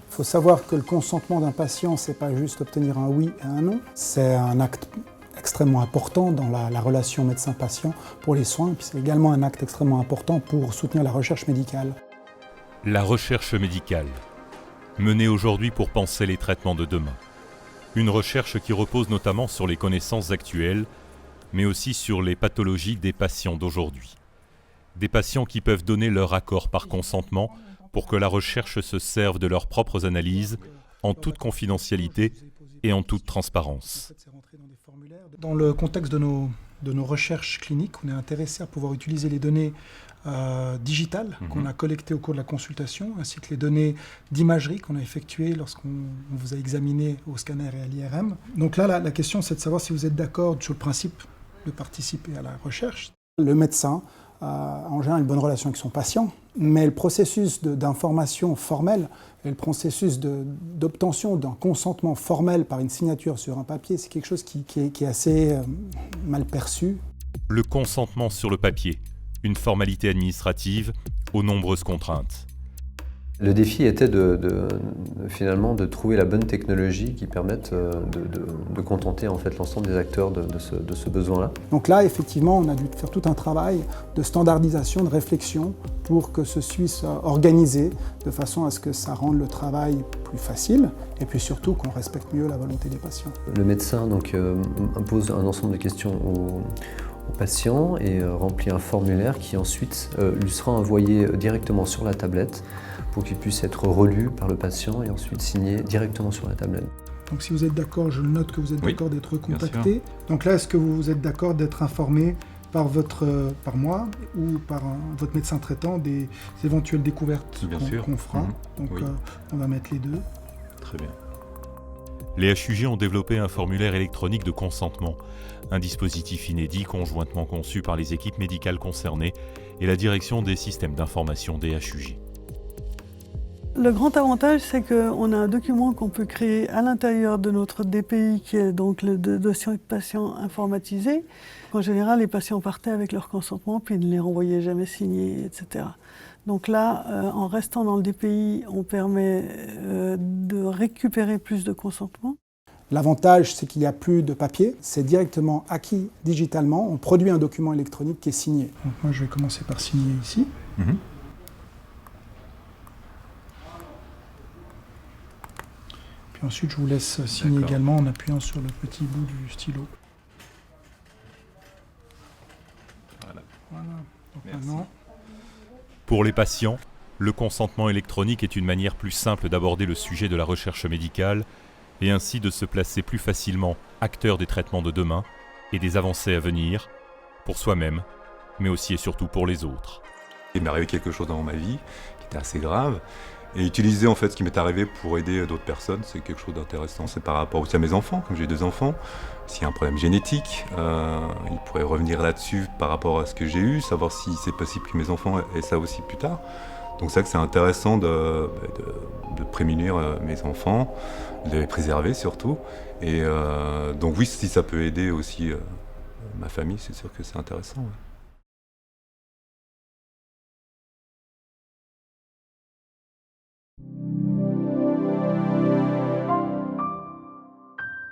Il faut savoir que le consentement d'un patient, ce n'est pas juste obtenir un oui et un non. C'est un acte extrêmement important dans la relation médecin-patient pour les soins, puis c'est également un acte extrêmement important pour soutenir la recherche médicale. La recherche médicale, menée aujourd'hui pour penser les traitements de demain. Une recherche qui repose notamment sur les connaissances actuelles, mais aussi sur les pathologies des patients d'aujourd'hui. Des patients qui peuvent donner leur accord par consentement pour que la recherche se serve de leurs propres analyses en toute confidentialité et en toute transparence. Dans le contexte de nos recherches cliniques, on est intéressé à pouvoir utiliser les données digitales qu'on a collectées au cours de la consultation, ainsi que les données d'imagerie qu'on a effectuées lorsqu'on vous a examiné au scanner et à l'IRM. Donc là, la question, c'est de savoir si vous êtes d'accord sur le principe de participer à la recherche. Le médecin a en général une bonne relation avec son patient, mais le processus d'information formelle et le processus d'obtention d'un consentement formel par une signature sur un papier, c'est quelque chose qui est assez mal perçu. Le consentement sur le papier, une formalité administrative aux nombreuses contraintes. Le défi était finalement de trouver la bonne technologie qui permette de contenter en fait l'ensemble des acteurs de ce besoin-là. Donc là, effectivement, on a dû faire tout un travail de standardisation, de réflexion pour que ce soit organisé de façon à ce que ça rende le travail plus facile et puis surtout qu'on respecte mieux la volonté des patients. Le médecin donc, impose un ensemble de questions au patient et remplit un formulaire qui ensuite lui sera envoyé directement sur la tablette pour qu'il puisse être relu par le patient et ensuite signé directement sur la tablette. Donc si vous êtes d'accord, je note que vous êtes d'accord d'être contacté. Donc là, est-ce que vous êtes d'accord d'être informé par moi ou par votre médecin traitant des éventuelles découvertes qu'on fera. Donc on va mettre les deux. Très bien. Les HUG ont développé un formulaire électronique de consentement, un dispositif inédit conjointement conçu par les équipes médicales concernées et la direction des systèmes d'information des HUG. Le grand avantage, c'est qu'on a un document qu'on peut créer à l'intérieur de notre DPI, qui est donc le dossier de patient informatisé. En général, les patients partaient avec leur consentement, puis ne les renvoyaient jamais signés, etc. Donc là, en restant dans le DPI, on permet de récupérer plus de consentement. L'avantage, c'est qu'il n'y a plus de papier, c'est directement acquis digitalement. On produit un document électronique qui est signé. Donc moi, je vais commencer par signer ici. Ensuite, je vous laisse signer également en appuyant sur le petit bout du stylo. Voilà. Donc maintenant... Pour les patients, le consentement électronique est une manière plus simple d'aborder le sujet de la recherche médicale et ainsi de se placer plus facilement acteur des traitements de demain et des avancées à venir, pour soi-même, mais aussi et surtout pour les autres. Il m'est arrivé quelque chose dans ma vie qui était assez grave. Et utiliser en fait ce qui m'est arrivé pour aider d'autres personnes, c'est quelque chose d'intéressant. C'est par rapport aussi à mes enfants, comme j'ai 2 enfants. S'il y a un problème génétique, ils pourraient revenir là-dessus par rapport à ce que j'ai eu, savoir si c'est possible que mes enfants aient ça aussi plus tard. Donc c'est vrai que c'est intéressant de prémunir mes enfants, de les préserver surtout. Et donc oui, si ça peut aider aussi ma famille, c'est sûr que c'est intéressant. Ouais.